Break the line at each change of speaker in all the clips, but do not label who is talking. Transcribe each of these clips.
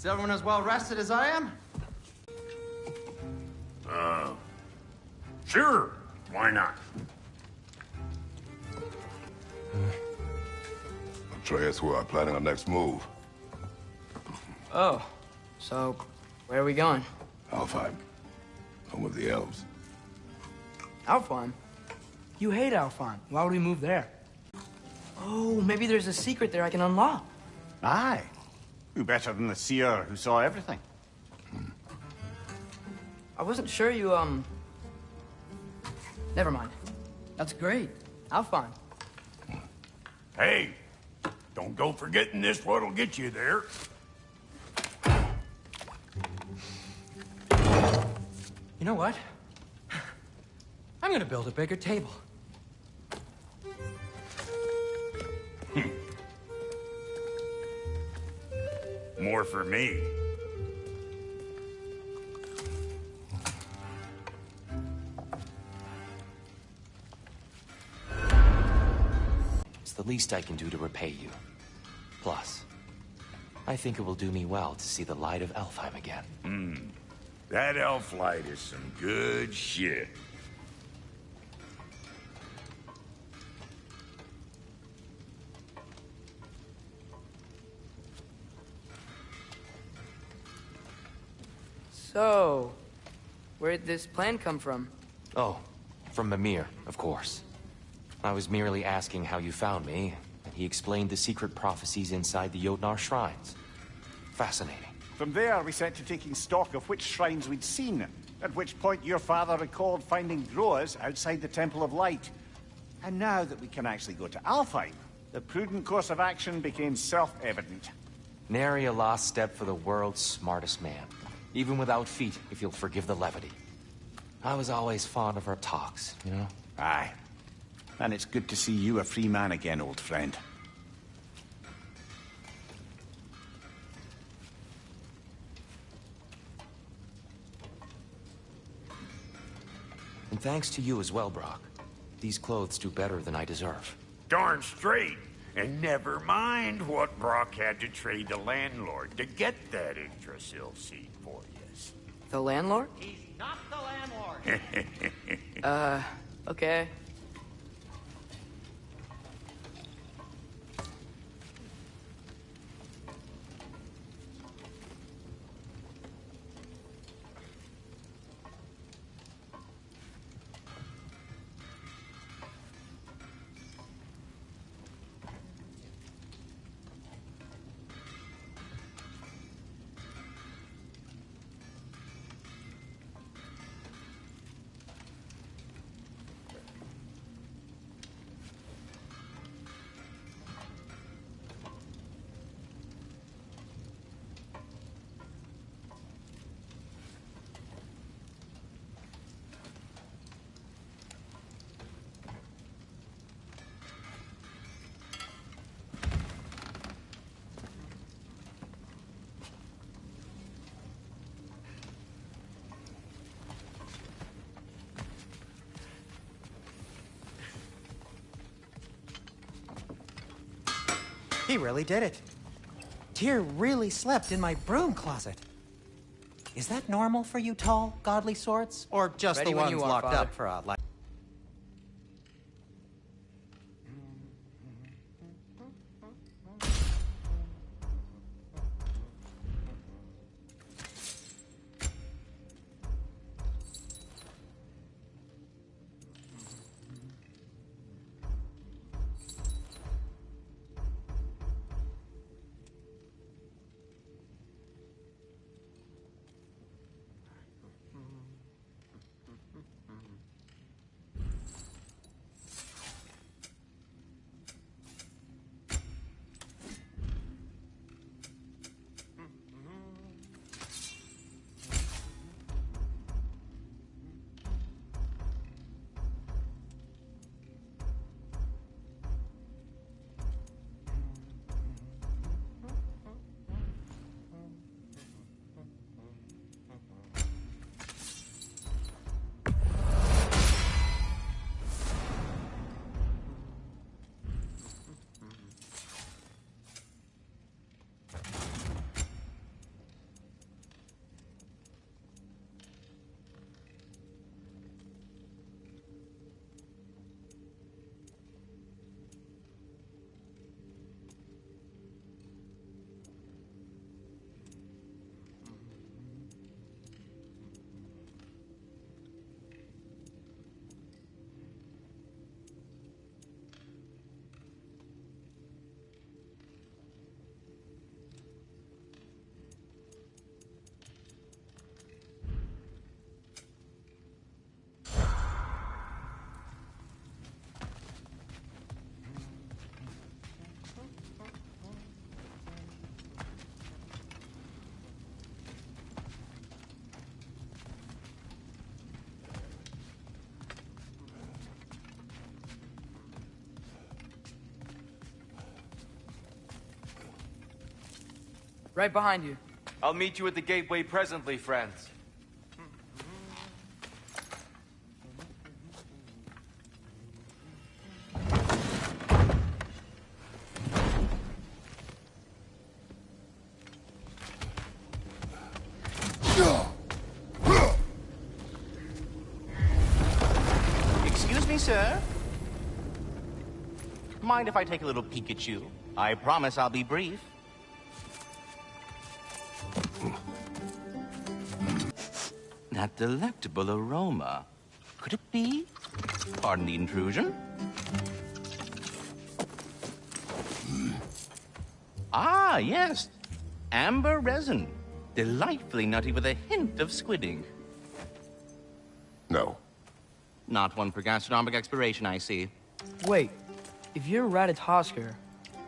Is everyone as well rested as I am?
Sure. Why not?
Atreus, we are planning our next move.
Oh, so where are we going?
Alfheim. Home of the elves.
Alfheim? You hate Alfheim. Why would we move there? Oh, maybe there's a secret there I can unlock.
Aye. Who better than the seer who saw everything?
I wasn't sure you, Never mind. That's great. Alfheim.
Hey, don't go forgetting this what'll get you there.
You know what? I'm gonna build a bigger table.
More for me.
It's the least I can do to repay you. Plus, I think it will do me well to see the light of Alfheim again.
That elf light is some good shit.
So, where'd this plan come from?
Oh, from Mimir, of course. I was merely asking how you found me, and he explained the secret prophecies inside the Jotnar shrines. Fascinating.
From there, we set to taking stock of which shrines we'd seen, at which point your father recalled finding growers outside the Temple of Light. And now that we can actually go to Alfheim, the prudent course of action became self-evident.
Nary a lost step for the world's smartest man. Even without feet, if you'll forgive the levity. I was always fond of our talks, you know?
Aye. And it's good to see you a free man again, old friend.
And thanks to you as well, Brock. These clothes do better than I deserve.
Darn straight. And never mind what Brock had to trade the landlord to get that Yggdrasil seed for you.
The landlord?
He's not the landlord.
Okay.
He really did it. Tyr really slept in my broom closet. Is that normal for you tall, godly sorts? Or just
Ready
the
when
ones
you are,
locked
Father.
up for a life?
Right behind you.
I'll meet you at the gateway presently, friends.
Excuse me, sir. Mind if I take a little peek at you? I promise I'll be brief. That delectable aroma. Could it be? Pardon the intrusion. Ah, yes. Amber resin. Delightfully nutty with a hint of squid ink.
No.
Not one for gastronomic exploration, I see.
Wait, if you're Ratatosker,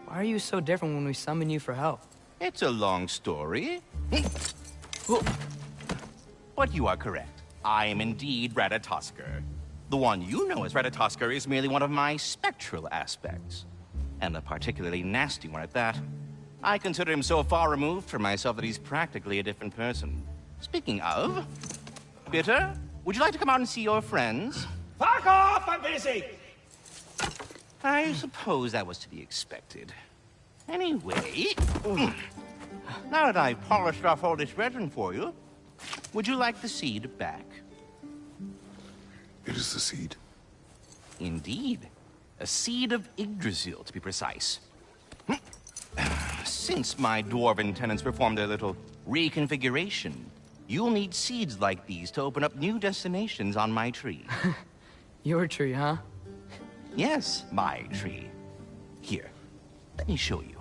why are you so different when we summon you for help?
It's a long story. But you are correct. I am indeed Ratatosker. The one you know as Ratatosker is merely one of my spectral aspects. And a particularly nasty one at that. I consider him so far removed from myself that he's practically a different person. Speaking of... Bitter, would you like to come out and see your friends?
Fuck off! I'm busy!
I suppose that was to be expected. Anyway... Now that I've polished off all this resin for you, would you like the seed back?
It is the seed.
Indeed. A seed of Yggdrasil, to be precise. Since my dwarven tenants performed their little reconfiguration, you'll need seeds like these to open up new destinations on my tree.
Your tree, huh?
Yes, my tree. Here, let me show you.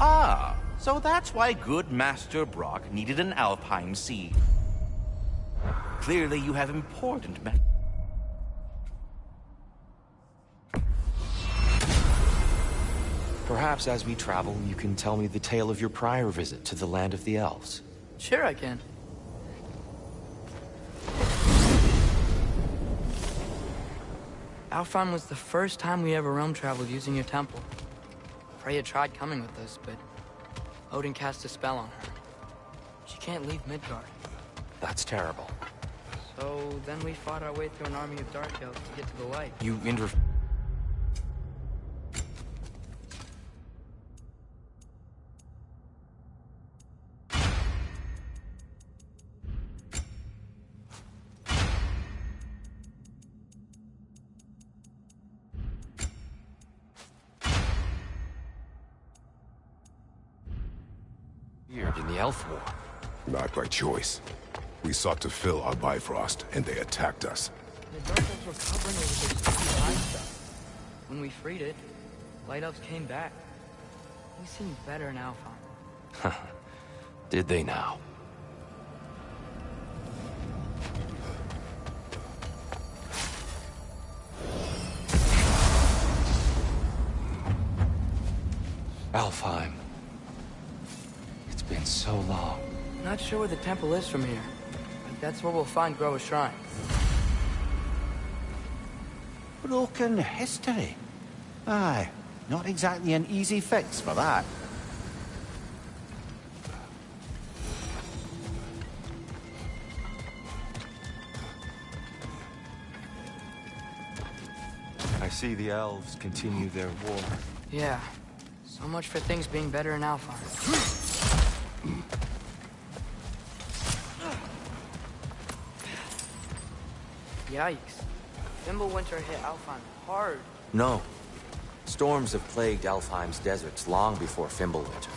Ah, so that's why good Master Brock needed an Alpine seed. Clearly you have important
Perhaps as we travel, you can tell me the tale of your prior visit to the land of the elves.
Sure I can. Alfheim was the first time we ever realm traveled using your temple. Freya tried coming with us, but Odin cast a spell on her. She can't leave Midgard.
That's terrible.
So then we fought our way through an army of dark elves to get to the light.
You in the Elf War.
Not by choice. We sought to fill our Bifrost, and they attacked us.
The dark elves were covering it with their stupid light stuff. When we freed it, light elves came back. They seemed better in Alfheim.
Did they now? Alfheim. It's been so long.
Not sure where the temple is from here. But that's where we'll find Groa's shrine.
Broken history. Aye, not exactly an easy fix for that.
I see the elves continue their war.
Yeah. So much for things being better in Alfheim. Yikes. Fimbulwinter hit Alfheim hard.
No. Storms have plagued Alfheim's deserts long before Fimbulwinter.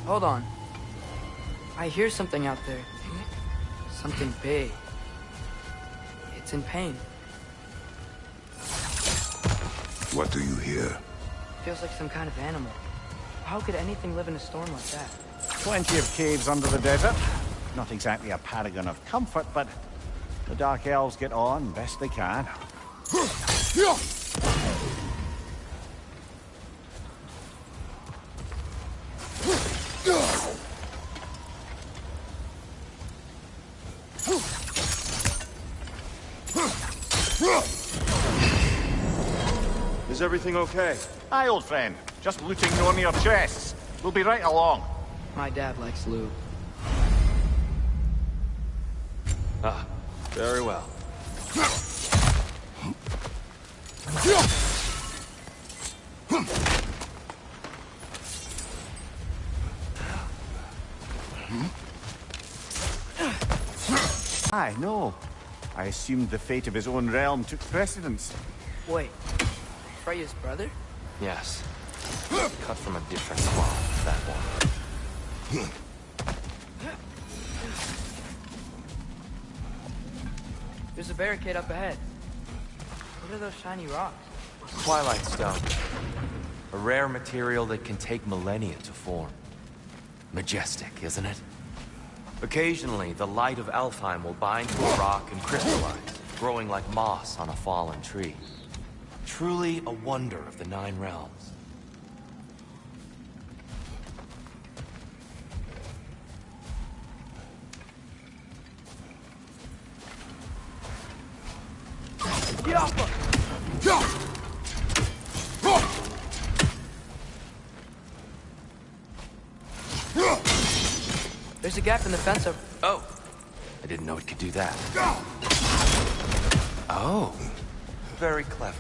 Hold on. I hear something out there. Something big. It's in pain.
What do you hear?
feels like some kind of animal. How could anything live in a storm like that?
Plenty of caves under the desert. Not exactly a paragon of comfort, but the Dark Elves get on best they can.
Is everything okay?
Aye, old friend. Just looting one of your chests. We'll be right along.
My dad likes loot.
Ah, very well.
Aye, no. I assumed the fate of his own realm took precedence.
Wait, Freya's brother?
Yes. Cut from a different cloth, that one.
There's a barricade up ahead. What are those shiny rocks?
Twilight Stone. A rare material that can take millennia to form. Majestic, isn't it? Occasionally, the light of Alfheim will bind to a rock and crystallize, growing like moss on a fallen tree. Truly a wonder of the Nine Realms.
There's a gap in the fence over...
Oh! I didn't know it could do that. Oh! Very clever.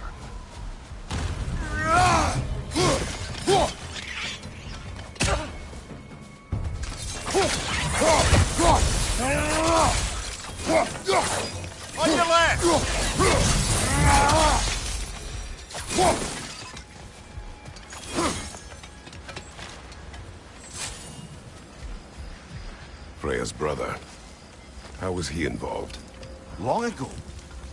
On your left!
Freya's brother. How was he involved?
Long ago,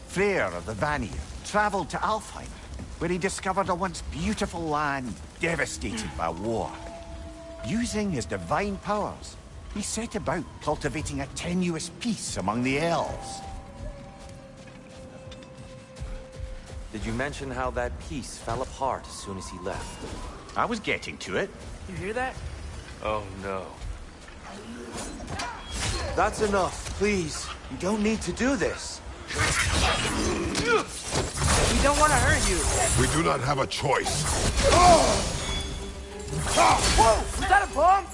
Freyr of the Vanir traveled to Alfheim, where he discovered a once beautiful land devastated by war. Using his divine powers, he set about cultivating a tenuous peace among the elves.
Did you mention how that piece fell apart as soon as he left?
I was getting to it.
You hear that?
Oh no.
That's enough, please. You don't need to do this.
We don't want to hurt you.
We do not have a choice.
Whoa! Was that a bomb?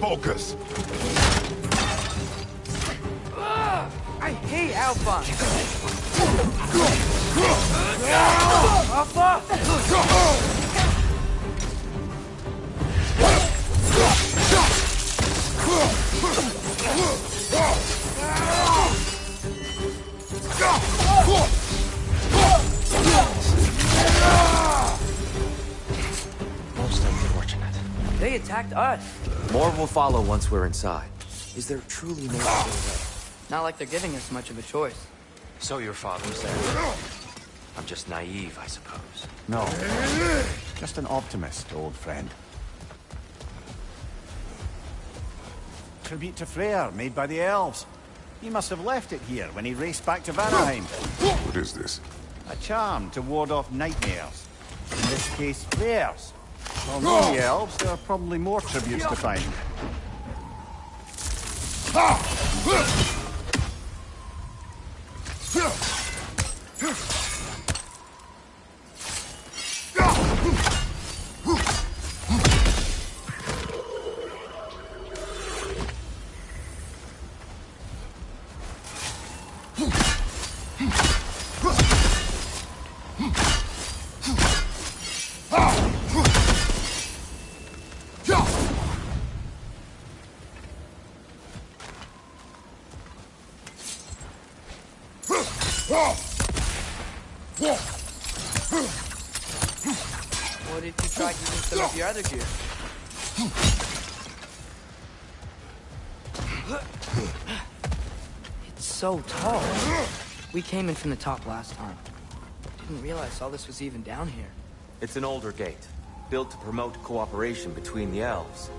Focus.
I hate Alpha. Alpha!
Most unfortunate.
They attacked us.
More will follow once we're inside. Is there truly no other way?
Not like they're giving us much of a choice.
So your father said. I'm just naive, I suppose.
No, just an optimist, old friend. Tribute to Freyr, made by the elves. He must have left it here when he raced back to Vanaheim.
What is this?
A charm to ward off nightmares. In this case, Freyr's. Among the elves, there are probably more tributes to find.
What if you tried using some of your other gear? It's so tall. We came in from the top last time. Didn't realize all this was even down here.
It's an older gate, built to promote cooperation between the elves,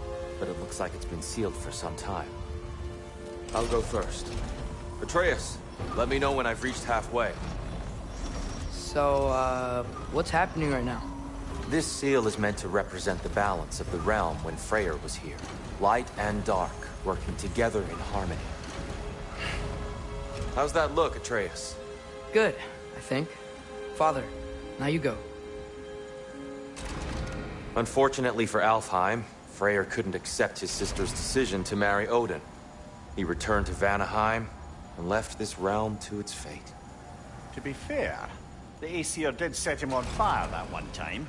but it looks like it's been sealed for some time. I'll go first. Atreus, let me know when I've reached halfway.
So, what's happening right now?
This seal is meant to represent the balance of the realm when Freyr was here. Light and dark, working together in harmony. How's that look, Atreus?
Good, I think. Father, now you go.
Unfortunately for Alfheim, Freyr couldn't accept his sister's decision to marry Odin. He returned to Vanaheim and left this realm to its fate.
To be fair, the Aesir did set him on fire that one time.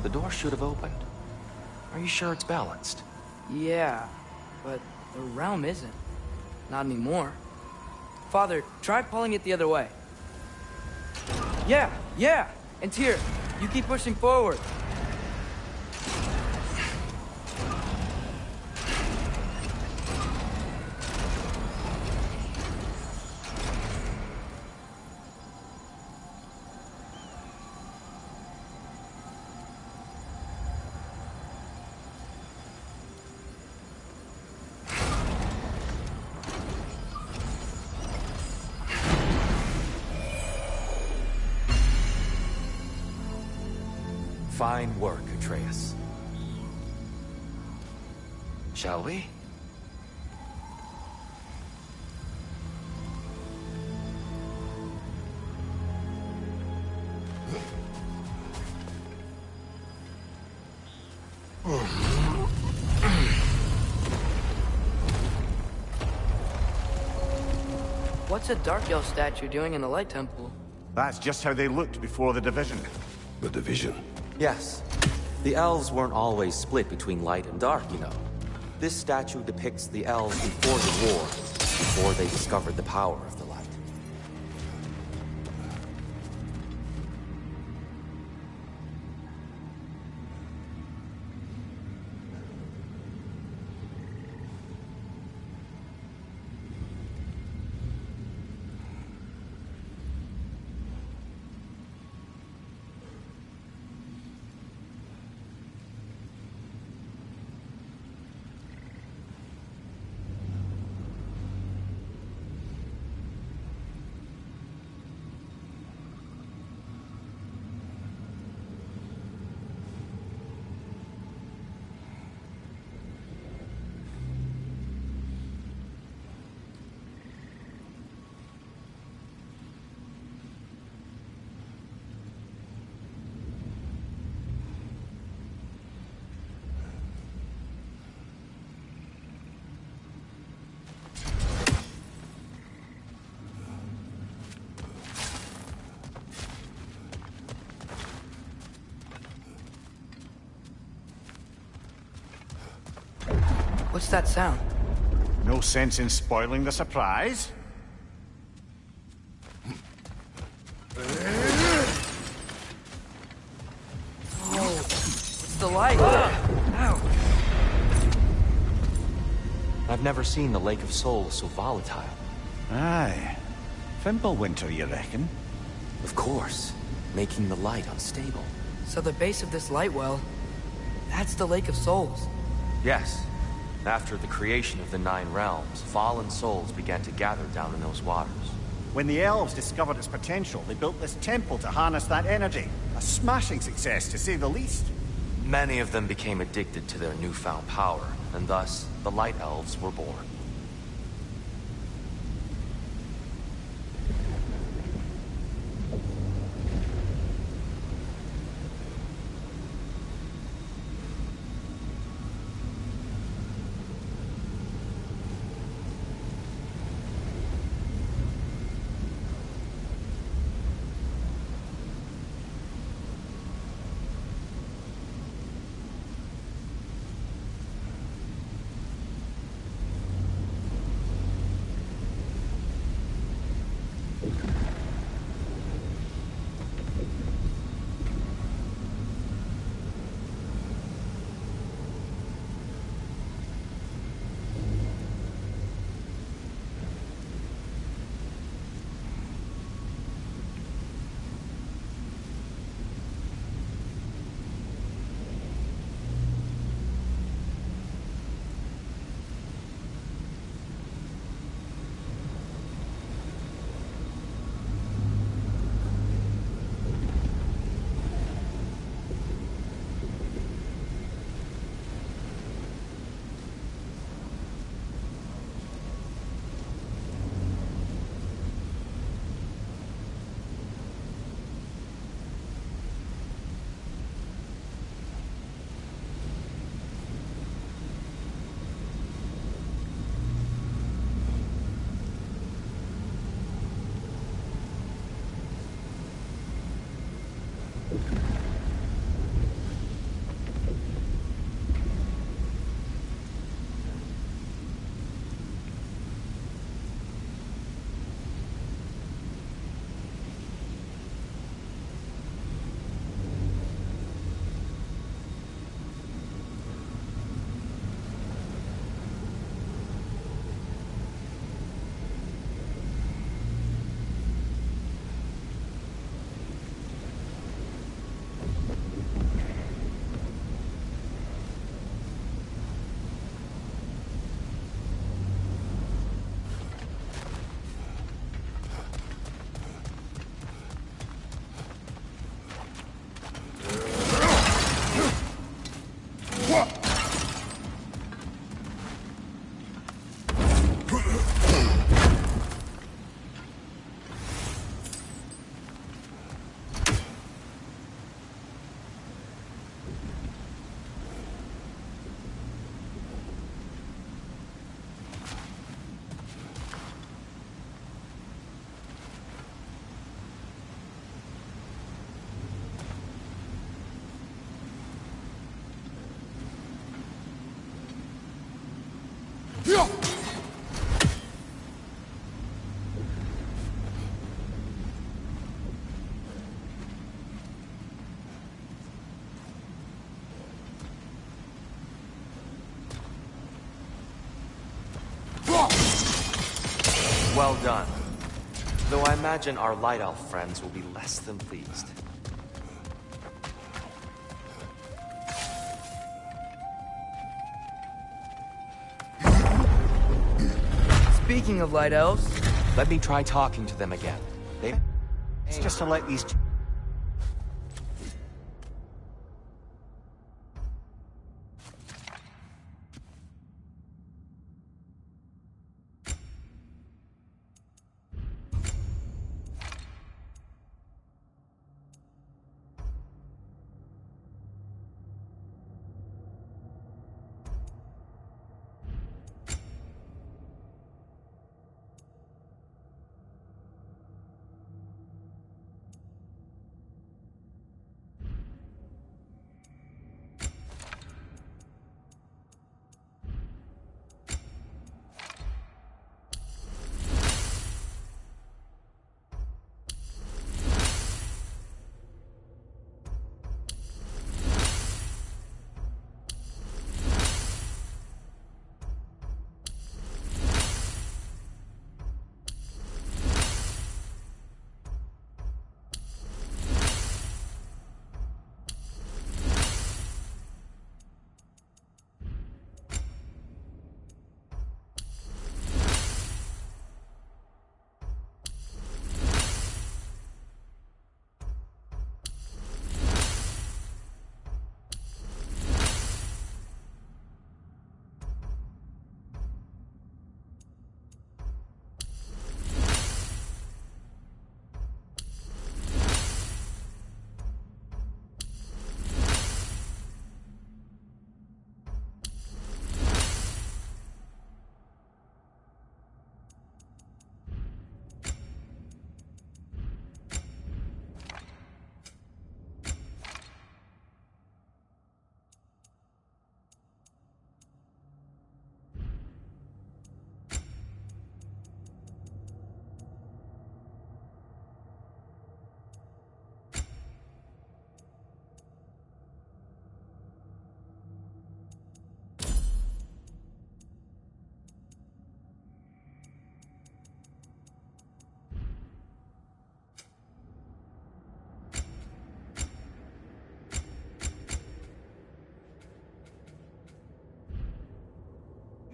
The door should have opened. Are you sure it's balanced?
Yeah, but the realm isn't. Not anymore. Father, try pulling it the other way. Yeah! And Tyr, you keep pushing forward.
Fine work, Atreus. Shall we?
What's a Dark Elf statue doing in the Light Temple?
That's just how they looked before the division.
The division.
Yes. The elves weren't always split between light and dark, you know. This statue depicts the elves before the war, before they discovered the power of the light.
What's that sound?
No sense in spoiling the surprise.
Oh, it's the light! Ow!
I've never seen the Lake of Souls so volatile.
Aye. Fimbulwinter, you reckon?
Of course, making the light unstable.
So the base of this light well, that's the Lake of Souls.
Yes. After the creation of the Nine Realms, fallen souls began to gather down in those waters.
When the elves discovered its potential, they built this temple to harness that energy. A smashing success, to say the least.
Many of them became addicted to their newfound power, and thus, the Light Elves were born. Well done. Though I imagine our Light Elf friends will be less than pleased.
Speaking of Light Elves...
Let me try talking to them again.
It's just to let these...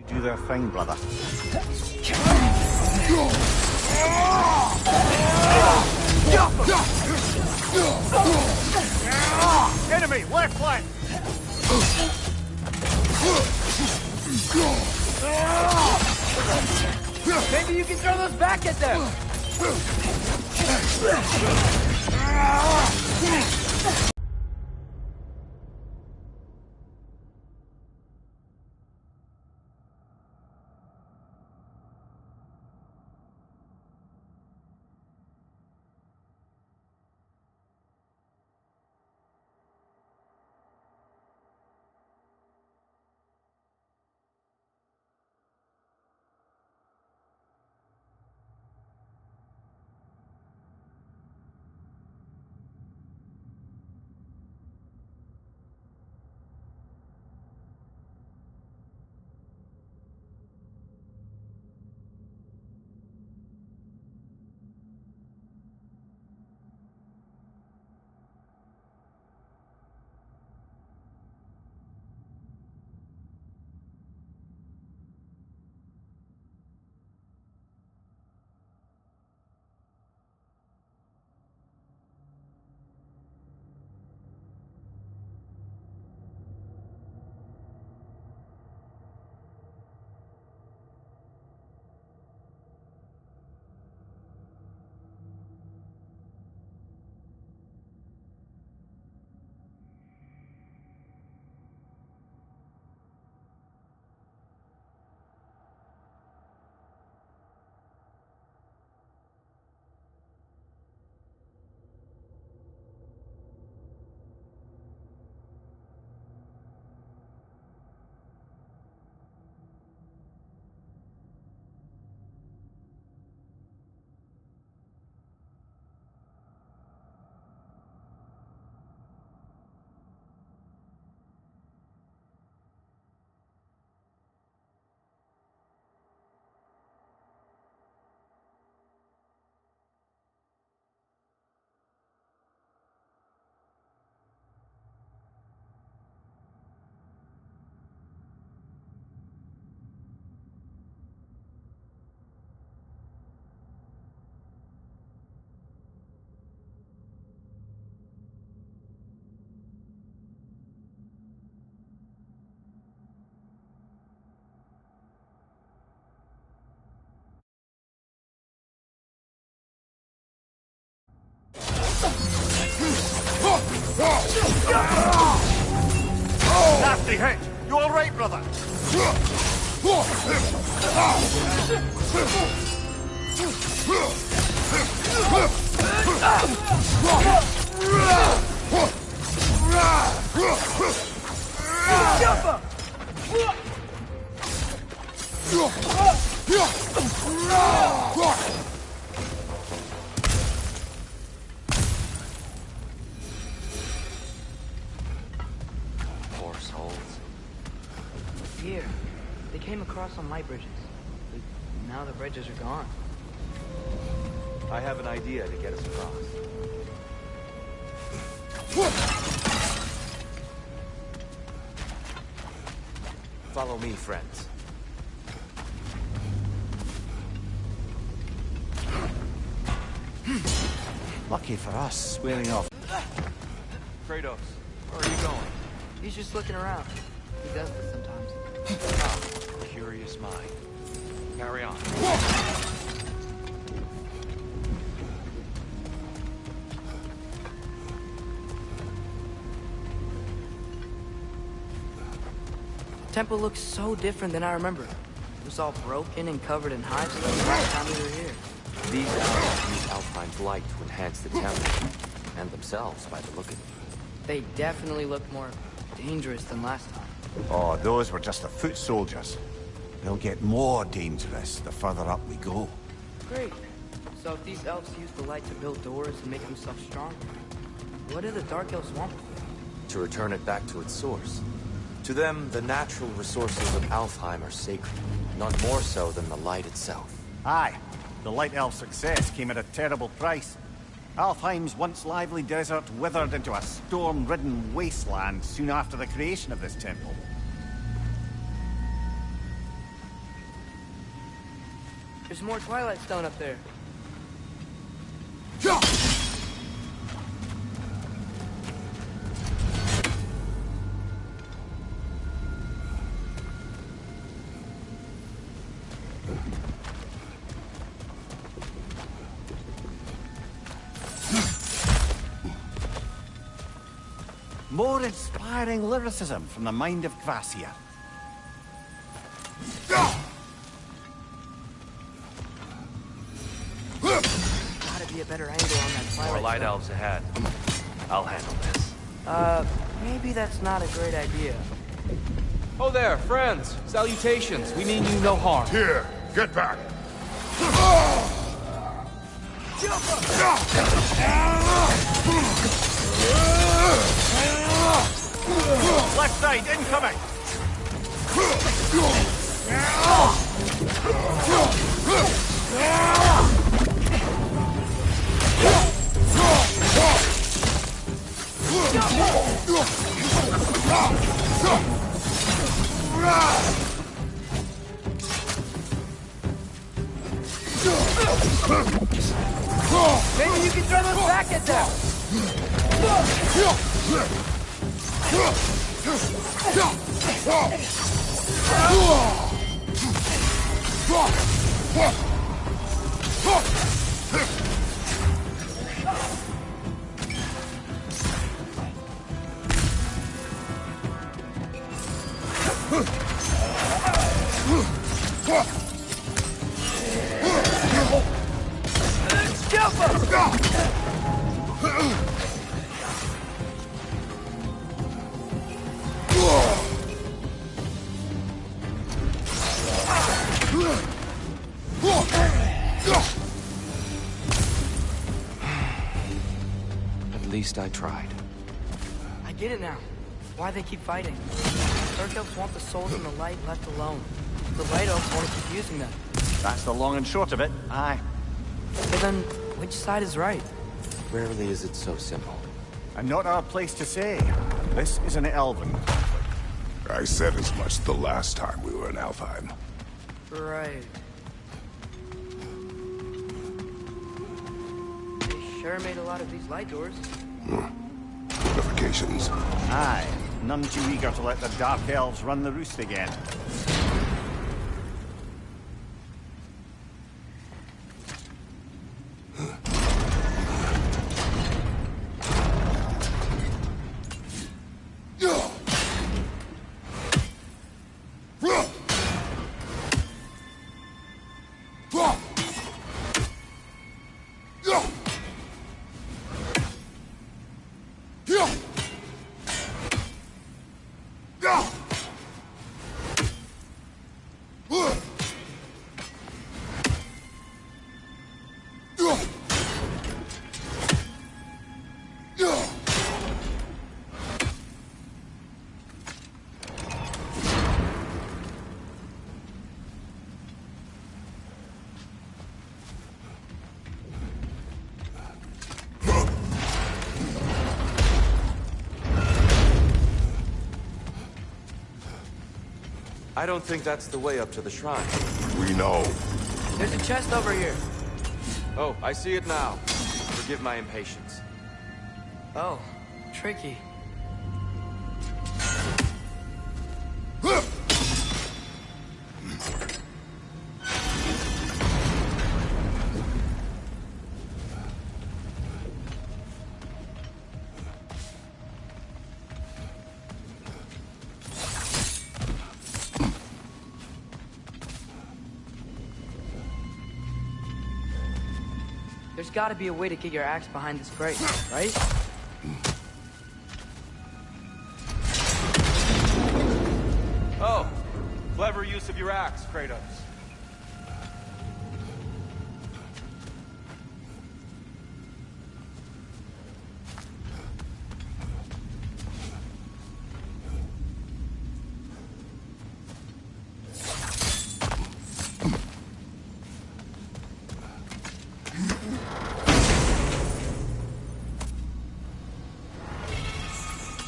do their thing, brother. Enemy, left flank!
Maybe you can throw those back at them!
Nasty hit! You alright, brother?
Horse holes.
Here, they came across some light bridges. But now the bridges are gone.
I have an idea to get us across. Follow me, friends.
Lucky for us, squaring off.
Kratos, where are you going?
He's just looking around. He does this sometimes.
Ah, curious mind. Carry on.
Temple looks so different than I remember. It was all broken and covered in hives the last time we were here.
These elves use Alfine's light to enhance the temple, and themselves by the look of it.
They definitely look more dangerous than last time.
Oh, those were just the foot soldiers. They'll get more dangerous the further up we go.
Great. So if these elves use the light to build doors and make themselves stronger, what do the Dark Elves want with it?
To return it back to its source. To them, the natural resources of Alfheim are sacred, none more so than the light itself.
Aye, the Light Elf success came at a terrible price. Alfheim's once lively desert withered into a storm-ridden wasteland soon after the creation of this temple.
There's more Twilight Stone up there.
More inspiring lyricism from the mind of Gracia.
Gotta be a better angle on that Twilight
More light
Stone.
elves ahead. I'll handle this.
Maybe that's not a great idea.
Oh there, friends. Salutations. We mean you no harm.
Here, get back.
Left side, incoming!
Maybe you can throw them back at them!
At least I tried.
I get it now. Why they keep fighting. Dark Elves want the souls in the light left alone. The Light Elves want to keep using them.
That's the long and short of it, aye.
But then, which side is right?
Rarely is it so simple.
And not our place to say. This is an elven conflict.
I said as much the last time we were in Alfheim.
Right. They sure made a lot of these light doors.
Fortifications.
Aye, none too eager to let the Dark Elves run the roost again.
I don't think that's the way up to the shrine.
We know.
There's a chest over here.
Oh, I see it now. Forgive my impatience.
Oh, tricky. There's gotta be a way to get your axe behind this crate, right?
Oh, clever use of your axe, Kratos.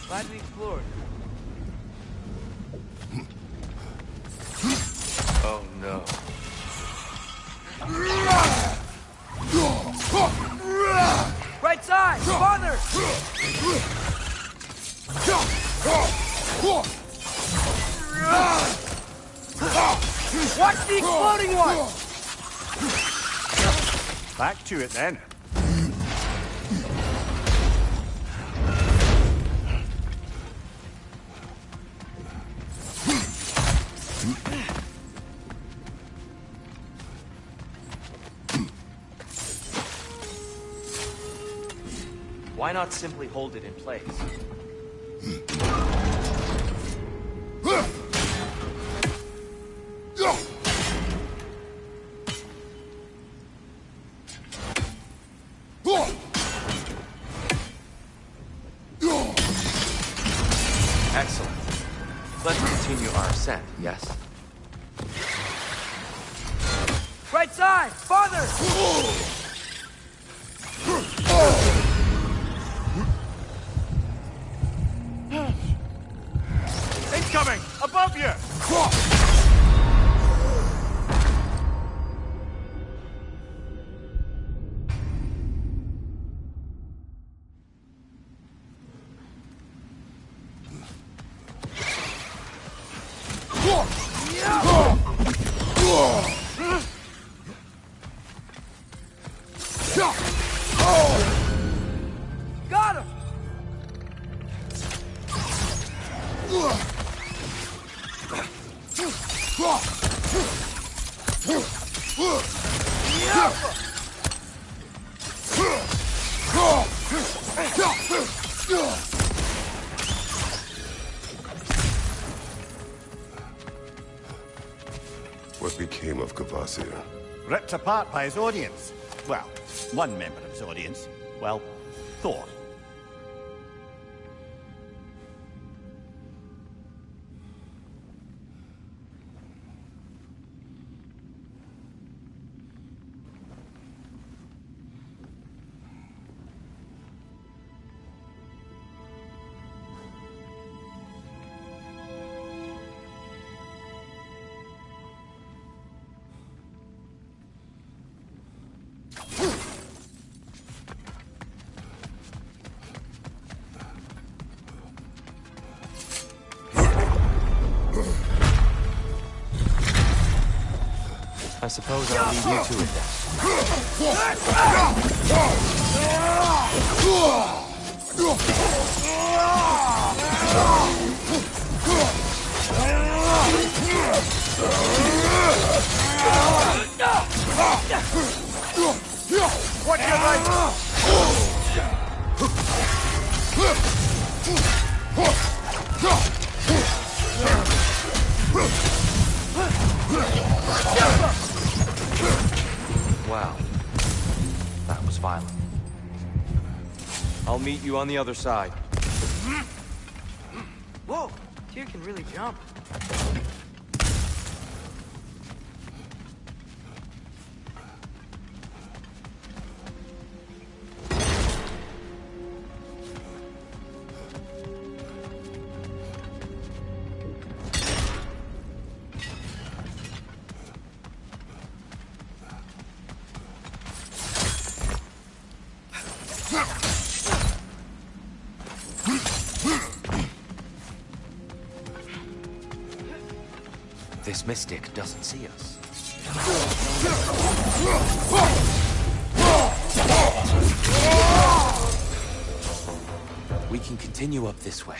Glad we explored.
Oh no.
Right side! Farther! Watch the exploding one!
Back to it then.
Why not simply hold it in place? Excellent. Let's continue our ascent, yes?
Right side! Farther!
Incoming! Above you!
Got him!
What became of Kvasir?
Ripped apart by his audience. Well, one member of his audience. Well, Thor.
I suppose I'll leave you to it then.
Watch your right!
Wow. That was violent.
I'll meet you on the other side.
Whoa! Tyr can really jump.
this mystic doesn't see us. We can continue up this way.